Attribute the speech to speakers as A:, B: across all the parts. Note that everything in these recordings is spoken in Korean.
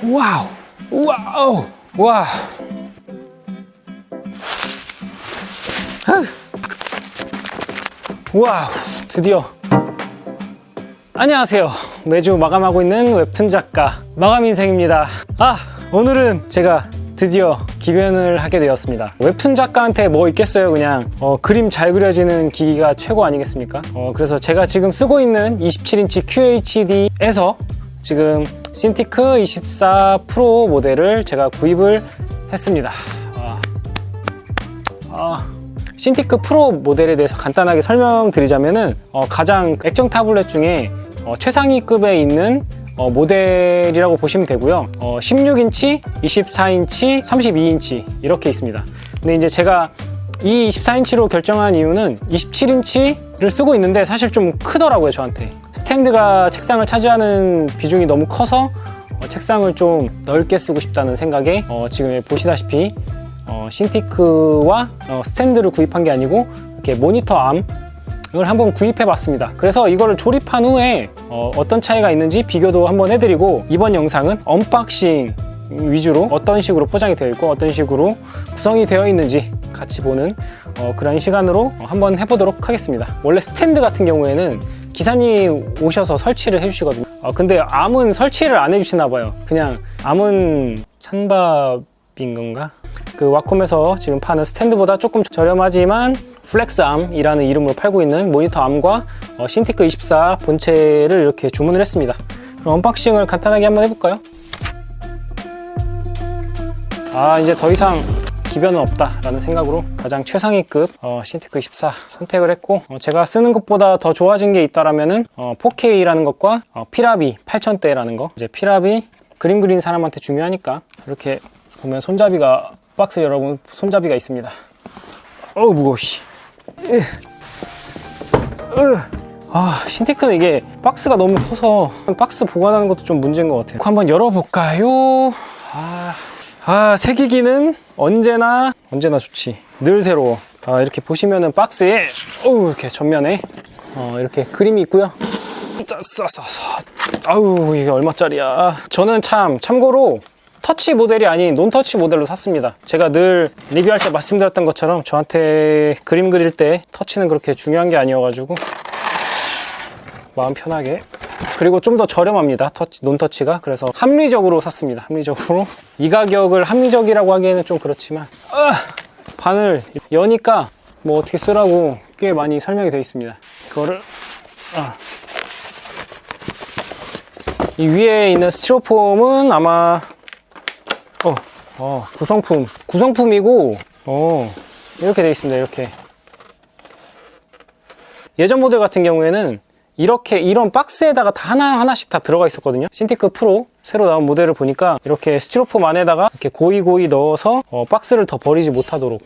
A: 와우, 와우, 와. 와우, 드디어. 안녕하세요. 매주 마감하고 있는 웹툰 작가 마감인생입니다. 오늘은 제가 드디어 기변을 하게 되었습니다. 웹툰 작가한테 뭐 있겠어요. 그냥 그림 잘 그려지는 기기가 최고 아니겠습니까? 그래서 제가 지금 쓰고 있는 27인치 QHD에서 지금 신티크 24 프로 모델을 제가 구입을 했습니다. 신티크 프로 모델에 대해서 간단하게 설명드리자면은 가장 액정 타블렛 중에 최상위급에 있는 모델이라고 보시면 되고요. 16인치, 24인치, 32인치 이렇게 있습니다. 근데 이제 제가 이 24인치로 결정한 이유는 27인치를 쓰고 있는데 사실 좀 크더라고요, 저한테. 스탠드가 책상을 차지하는 비중이 너무 커서 책상을 좀 넓게 쓰고 싶다는 생각에 지금 보시다시피 신티크와 스탠드를 구입한 게 아니고 이렇게 모니터 암을 한번 구입해 봤습니다. 그래서 이거를 조립한 후에 어떤 차이가 있는지 비교도 한번 해드리고, 이번 영상은 언박싱 위주로 어떤 식으로 포장이 되어 있고 어떤 식으로 구성이 되어 있는지 같이 보는 그런 시간으로 한번 해보도록 하겠습니다. 원래 스탠드 같은 경우에는 기사님이 오셔서 설치를 해주시거든요. 근데 암은 설치를 안 해주시나 봐요. 그냥 암은 찬밥인 건가? 그 와콤에서 지금 파는 스탠드보다 조금 저렴하지만 플렉스암이라는 이름으로 팔고 있는 모니터 암과 신티크 24 본체를 이렇게 주문을 했습니다. 그럼 언박싱을 간단하게 한번 해볼까요? 이제 더 이상 기변은 없다라는 생각으로 가장 최상위급 신티크 24 선택을 했고, 제가 쓰는 것보다 더 좋아진 게 있다라면은 4K라는 것과 피라비 8000대라는 거. 이제 피라비 그림 그리는 사람한테 중요하니까 이렇게 보면 손잡이가, 박스 여러분 손잡이가 있습니다. 무거워. 신티크는 이게 박스가 너무 커서 박스 보관하는 것도 좀 문제인 것 같아요. 한번 열어볼까요? 새 기기는 언제나 좋지. 늘 새로워. 이렇게 보시면은 박스에 이렇게 전면에 이렇게 그림이 있고요. 이게 얼마짜리야? 저는 참고로 터치 모델이 아닌 논터치 모델로 샀습니다. 제가 늘 리뷰할 때 말씀드렸던 것처럼 저한테 그림 그릴 때 터치는 그렇게 중요한 게 아니어가지고 마음 편하게, 그리고 좀 더 저렴합니다. 논터치가. 그래서 합리적으로 샀습니다. 합리적으로. 이 가격을 합리적이라고 하기에는 좀 그렇지만 바늘 여니까 뭐 어떻게 쓰라고 꽤 많이 설명이 되어 있습니다. 이거를 이 위에 있는 스티로폼은 아마 구성품이고 이렇게 되어 있습니다. 이렇게. 예전 모델 같은 경우에는 이런 박스에다가 다 하나씩 다 들어가 있었거든요. 신티크 프로 새로 나온 모델을 보니까 이렇게 스티로폼 안에다가 이렇게 고이 넣어서 박스를 더 버리지 못하도록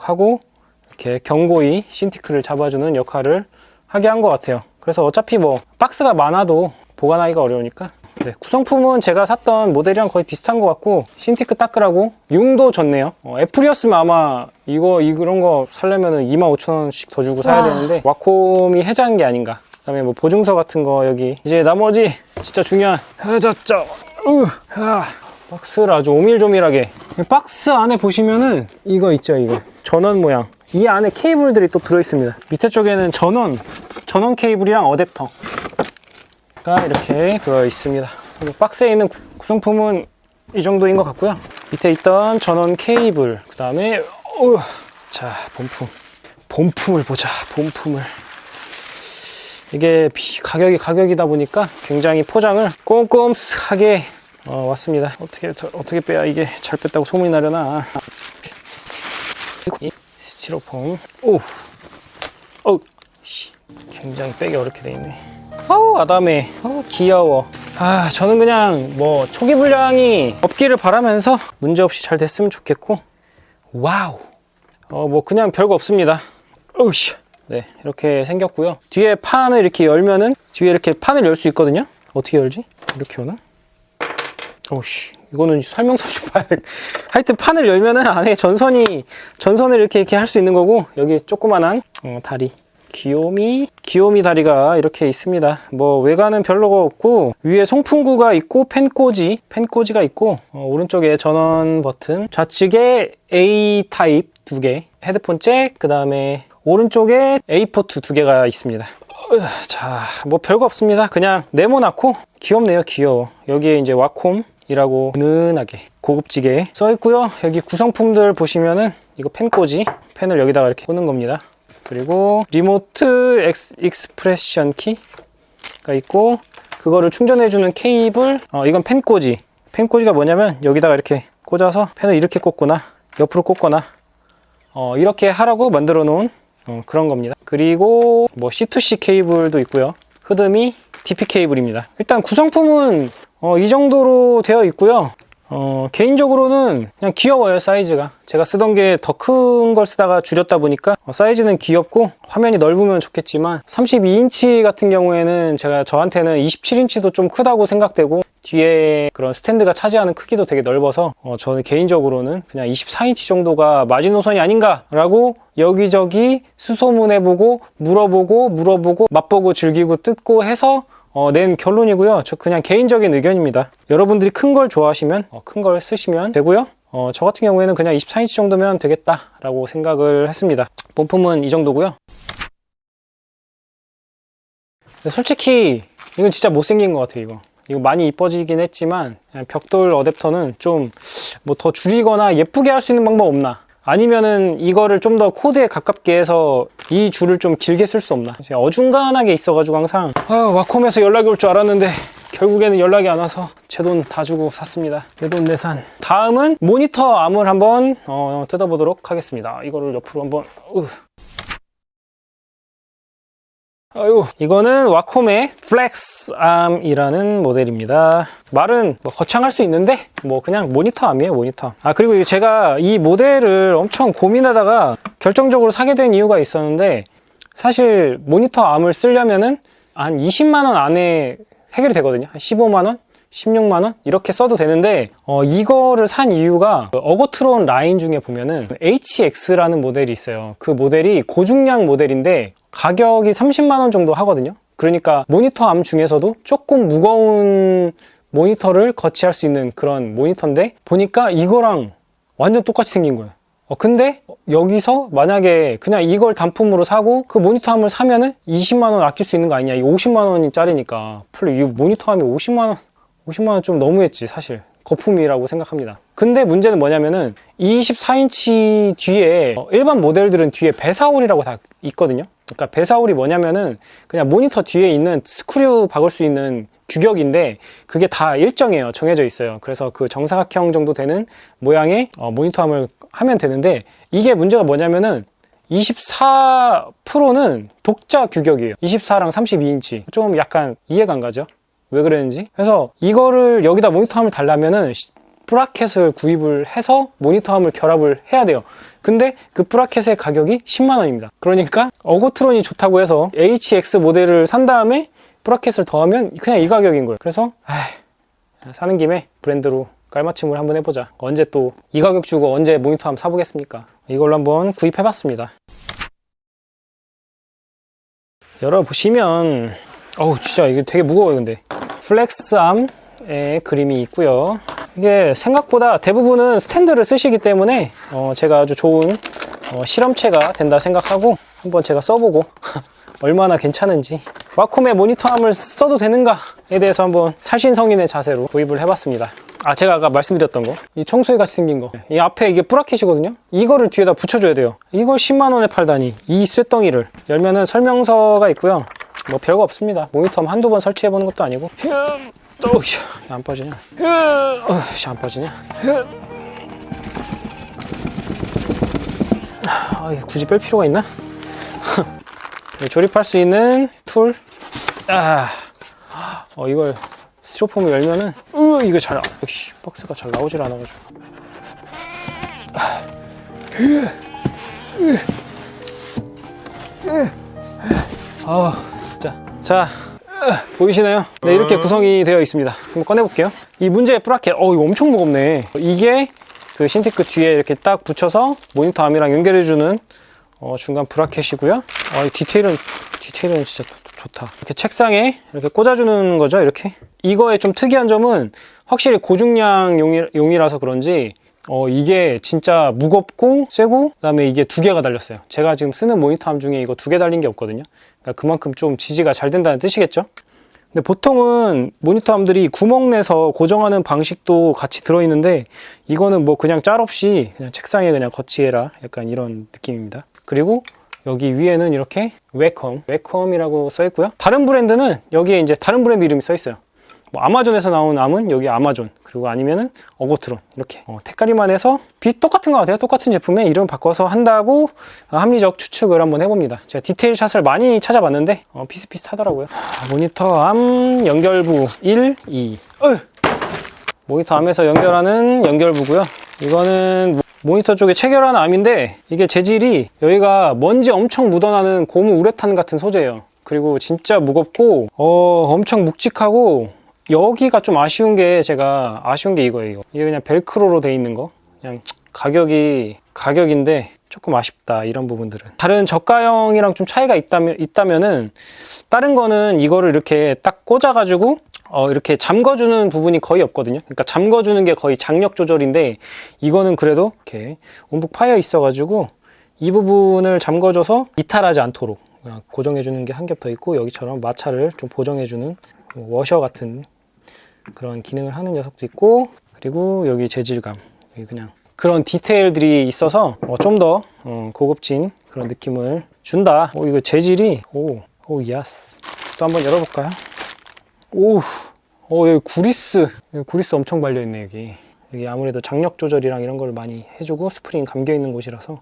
A: 하고 이렇게 견고히 신티크를 잡아주는 역할을 하게 한 것 같아요. 그래서 어차피 뭐 박스가 많아도 보관하기가 어려우니까. 네, 구성품은 제가 샀던 모델이랑 거의 비슷한 것 같고, 신티크 닦으라고 융도 줬네요. 애플이었으면 아마 이런 거 사려면 25,000원씩 더 주고 사야 되는데 와콤이 해자한 게 아닌가. 그 다음에 뭐 보증서 같은 거 여기. 이제 나머지 진짜 중요한 박스를 아주 오밀조밀하게. 박스 안에 보시면은 이거 있죠, 이거 전원 모양. 이 안에 케이블들이 또 들어있습니다. 밑에 쪽에는 전원 케이블이랑 어댑터가 이렇게 들어있습니다. 박스에 있는 구성품은 이 정도인 것 같고요. 밑에 있던 전원 케이블, 그 다음에 자, 본품을 보자. 본품을. 이게 가격이다 보니까 굉장히 포장을 꼼꼼하게 왔습니다. 어떻게 빼야 이게 잘 뺐다고 소문이 나려나. 스티로폼. 굉장히 빼기 어렵게 돼 있네. 아담해. 귀여워. 저는 그냥 뭐 초기 불량이 없기를 바라면서 문제없이 잘 됐으면 좋겠고, 와우. 뭐 그냥 별거 없습니다. 네, 이렇게 생겼고요. 뒤에 판을 이렇게 열면은 뒤에 이렇게 판을 열 수 있거든요. 어떻게 열지? 이렇게 오나? 이거는 설명서 좀 봐야 돼. 하여튼 판을 열면은 안에 전선을 이렇게 할 수 있는 거고, 여기 조그만한 다리 귀요미 다리가 이렇게 있습니다. 뭐 외관은 별로가 없고 위에 송풍구가 있고 펜꽂이가 있고 오른쪽에 전원 버튼, 좌측에 A 타입 2개, 헤드폰 잭, 그 다음에 오른쪽에 A 포트 2개가 있습니다. 자, 뭐 별거 없습니다. 그냥 네모나고 귀엽네요. 귀여워. 여기에 이제 와콤이라고 은은하게 고급지게 써 있고요. 여기 구성품들 보시면은 이거 펜꽂이, 펜을 여기다가 이렇게 꽂는 겁니다. 그리고 리모트 익스프레션 키가 있고, 그거를 충전해주는 케이블, 이건 펜꽂이가 뭐냐면 여기다가 이렇게 꽂아서 펜을 이렇게 꽂거나 옆으로 꽂거나 이렇게 하라고 만들어 놓은 그런 겁니다. 그리고 뭐 C2C 케이블도 있고요. 흐름이 DP 케이블입니다. 일단 구성품은 이 정도로 되어 있고요. 개인적으로는 그냥 귀여워요. 사이즈가 제가 쓰던 게 더 큰 걸 쓰다가 줄였다 보니까 사이즈는 귀엽고, 화면이 넓으면 좋겠지만 32인치 같은 경우에는 저한테는 27인치도 좀 크다고 생각되고, 뒤에 그런 스탠드가 차지하는 크기도 되게 넓어서 저는 개인적으로는 그냥 24인치 정도가 마지노선이 아닌가 라고 여기저기 수소문해보고 물어보고 맛보고 즐기고 뜯고 해서 낸 결론이고요. 저 그냥 개인적인 의견입니다. 여러분들이 큰 걸 좋아하시면 큰 걸 쓰시면 되고요. 저 같은 경우에는 그냥 24인치 정도면 되겠다 라고 생각을 했습니다. 본품은 이 정도고요. 솔직히 이건 진짜 못생긴 것 같아요. 이거 많이 이뻐지긴 했지만 벽돌 어댑터는 좀 뭐 더 줄이거나 예쁘게 할 수 있는 방법 없나? 아니면은 이거를 좀 더 코드에 가깝게 해서 이 줄을 좀 길게 쓸 수 없나? 어중간하게 있어가지고 항상 와콤에서 연락이 올 줄 알았는데 결국에는 연락이 안 와서 제 돈 다 주고 샀습니다. 내 돈 내산. 다음은 모니터 암을 한번 뜯어보도록 하겠습니다. 이거를 옆으로 한번 이거는 와콤의 플렉스암이라는 모델입니다. 말은 뭐 거창할 수 있는데 뭐 그냥 모니터 암이에요. 모니터 암. 그리고 제가 이 모델을 엄청 고민하다가 결정적으로 사게 된 이유가 있었는데, 사실 모니터 암을 쓰려면은 한 20만원 안에 해결이 되거든요. 한 15만원? 16만원? 이렇게 써도 되는데, 이거를 산 이유가 어거트론 라인 중에 보면은 HX라는 모델이 있어요. 그 모델이 고중량 모델인데 가격이 30만원 정도 하거든요. 그러니까 모니터 암 중에서도 조금 무거운 모니터를 거치할 수 있는 그런 모니터인데, 보니까 이거랑 완전 똑같이 생긴 거예요. 근데 여기서 만약에 그냥 이걸 단품으로 사고 그 모니터함을 사면은 20만원 아낄 수 있는 거 아니냐. 이거 50만원짜리니까. 이 모니터함이 50만원 좀 너무했지 사실. 거품이라고 생각합니다. 근데 문제는 뭐냐면은 24인치 뒤에 일반 모델들은 뒤에 배사홀이라고 다 있거든요. 그러니까 배사홀이 뭐냐면은 그냥 모니터 뒤에 있는 스크류 박을 수 있는 규격인데, 그게 다 일정해요. 정해져 있어요. 그래서 그 정사각형 정도 되는 모양의 모니터함을 하면 되는데, 이게 문제가 뭐냐면은 24 프로는 독자 규격이에요. 24랑 32인치. 좀 약간 이해가 안 가죠? 왜 그랬는지. 그래서 이거를 여기다 모니터함을 달라면은 브라켓을 구입을 해서 모니터함을 결합을 해야 돼요. 근데 그 브라켓의 가격이 10만원입니다. 그러니까 어거트론이 좋다고 해서 HX 모델을 산 다음에 브라켓을 더하면 그냥 이 가격인 거예요. 그래서 사는 김에 브랜드로 깔맞춤을 한번 해보자. 언제 또 이 가격 주고 언제 모니터함 사보겠습니까? 이걸로 한번 구입해봤습니다. 열어보시면 진짜 이게 되게 무거워요. 근데 플렉스암의 그림이 있고요. 이게 생각보다 대부분은 스탠드를 쓰시기 때문에 제가 아주 좋은 실험체가 된다 생각하고 한번 제가 써보고 얼마나 괜찮은지, 와콤의 모니터함을 써도 되는가에 대해서 한번 살신성인의 자세로 구입을 해봤습니다. 제가 아까 말씀드렸던 거, 이 청소기 같이 생긴 거, 이 앞에 이게 브라켓이거든요. 이거를 뒤에다 붙여줘야 돼요. 이걸 10만원에 팔다니. 이 쇳덩이를 열면은 설명서가 있고요. 뭐 별거 없습니다. 모니터함 한두 번 설치해보는 것도 아니고. 안 빠지냐? 안 빠지냐? 굳이 뺄 필요가 있나? 조립할 수 있는 툴. 이걸 스티로폼을 열면은 이거 박스가 잘 나오질 않아가지고. 진짜. 자, 보이시나요? 네, 이렇게 구성이 되어 있습니다. 한번 꺼내볼게요. 이 문제의 브라켓, 이거 엄청 무겁네. 이게 그 신티크 뒤에 이렇게 딱 붙여서 모니터 암이랑 연결해주는 중간 브라켓이고요. 이 디테일은 진짜 좋다. 이렇게 책상에 이렇게 꽂아주는 거죠. 이렇게. 이거의 좀 특이한 점은 확실히 고중량 용이라서 그런지 이게 진짜 무겁고 세고, 그다음에 이게 2개가 달렸어요. 제가 지금 쓰는 모니터함 중에 이거 2개 달린 게 없거든요. 그러니까 그만큼 좀 지지가 잘 된다는 뜻이겠죠. 근데 보통은 모니터함들이 구멍 내서 고정하는 방식도 같이 들어있는데, 이거는 뭐 그냥 짤 없이 그냥 책상에 그냥 거치해라, 약간 이런 느낌입니다. 그리고 여기 위에는 이렇게 웨컴이라고 써있고요. 다른 브랜드는 여기에 이제 다른 브랜드 이름이 써있어요. 뭐 아마존에서 나온 암은 여기 아마존, 그리고 아니면은 어고트론, 이렇게 테카리만 해서 똑같은 것 같아요. 똑같은 제품에 이름 바꿔서 한다고 합리적 추측을 한번 해봅니다. 제가 디테일 샷을 많이 찾아봤는데 비슷비슷하더라고요. 모니터 암 연결부 1, 2. 모니터 암에서 연결하는 연결부고요. 이거는 모니터 쪽에 체결하는 암인데, 이게 재질이 여기가 먼지 엄청 묻어나는 고무 우레탄 같은 소재예요. 그리고 진짜 무겁고 엄청 묵직하고, 여기가 좀 아쉬운 게 이거예요. 이게 그냥 벨크로로 돼 있는 거. 그냥 가격인데 조금 아쉽다, 이런 부분들은. 다른 저가형이랑 좀 차이가 있다면은, 다른 거는 이거를 이렇게 딱 꽂아가지고 이렇게 잠궈주는 부분이 거의 없거든요. 그러니까 잠궈주는 게 거의 장력 조절인데, 이거는 그래도 이렇게 움푹 파여 있어가지고 이 부분을 잠궈줘서 이탈하지 않도록 그냥 고정해주는 게 한 겹 더 있고, 여기처럼 마찰을 좀 보정해주는 워셔 같은 그런 기능을 하는 녀석도 있고, 그리고 여기 재질감, 여기 그냥 그런 디테일들이 있어서 좀 더 고급진 그런 느낌을 준다. 이거 재질이 야스. 또 한번 열어볼까요? 여기 구리스 엄청 발려있네. 여기 아무래도 장력 조절이랑 이런 걸 많이 해주고 스프링 감겨있는 곳이라서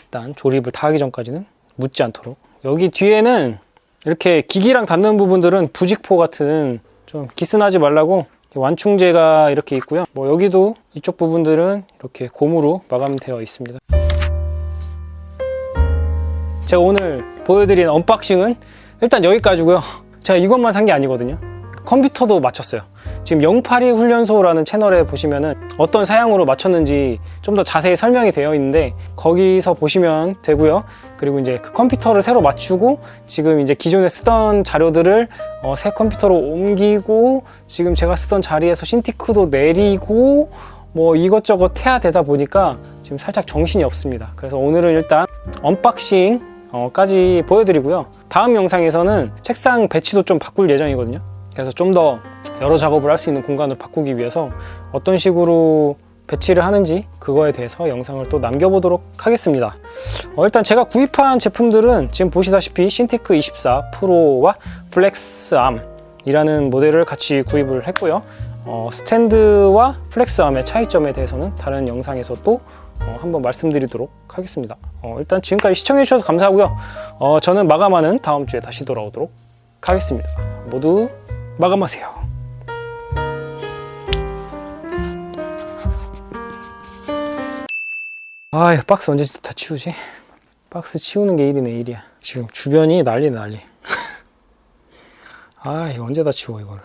A: 일단 조립을 다 하기 전까지는 묻지 않도록. 여기 뒤에는 이렇게 기기랑 닿는 부분들은 부직포 같은 좀 기스나지 말라고 완충제가 이렇게 있고요. 여기도 이쪽 부분들은 이렇게 고무로 마감되어 있습니다. 제가 오늘 보여드린 언박싱은 일단 여기까지고요. 제가 이것만 산 게 아니거든요. 컴퓨터도 맞췄어요. 지금 082 훈련소라는 채널에 보시면은 어떤 사양으로 맞췄는지 좀 더 자세히 설명이 되어 있는데, 거기서 보시면 되고요. 그리고 이제 그 컴퓨터를 새로 맞추고, 지금 이제 기존에 쓰던 자료들을 새 컴퓨터로 옮기고, 지금 제가 쓰던 자리에서 신티크도 내리고, 이것저것 해야 되다 보니까 지금 살짝 정신이 없습니다. 그래서 오늘은 일단 언박싱 까지 보여드리고요. 다음 영상에서는 책상 배치도 좀 바꿀 예정이거든요. 그래서 좀 더 여러 작업을 할 수 있는 공간을 바꾸기 위해서 어떤 식으로 배치를 하는지 그거에 대해서 영상을 또 남겨보도록 하겠습니다. 일단 제가 구입한 제품들은 지금 보시다시피 신티크 24 프로와 플렉스암 이라는 모델을 같이 구입을 했고요. 스탠드와 플렉스암의 차이점에 대해서는 다른 영상에서 또 한번 말씀드리도록 하겠습니다. 일단 지금까지 시청해주셔서 감사하고요. 저는 마감하는 다음 주에 다시 돌아오도록 하겠습니다. 모두 마감하세요. 박스 언제 다 치우지? 박스 치우는 게 일이네, 일이야. 지금 주변이 난리. 이거 언제 다 치워, 이거를.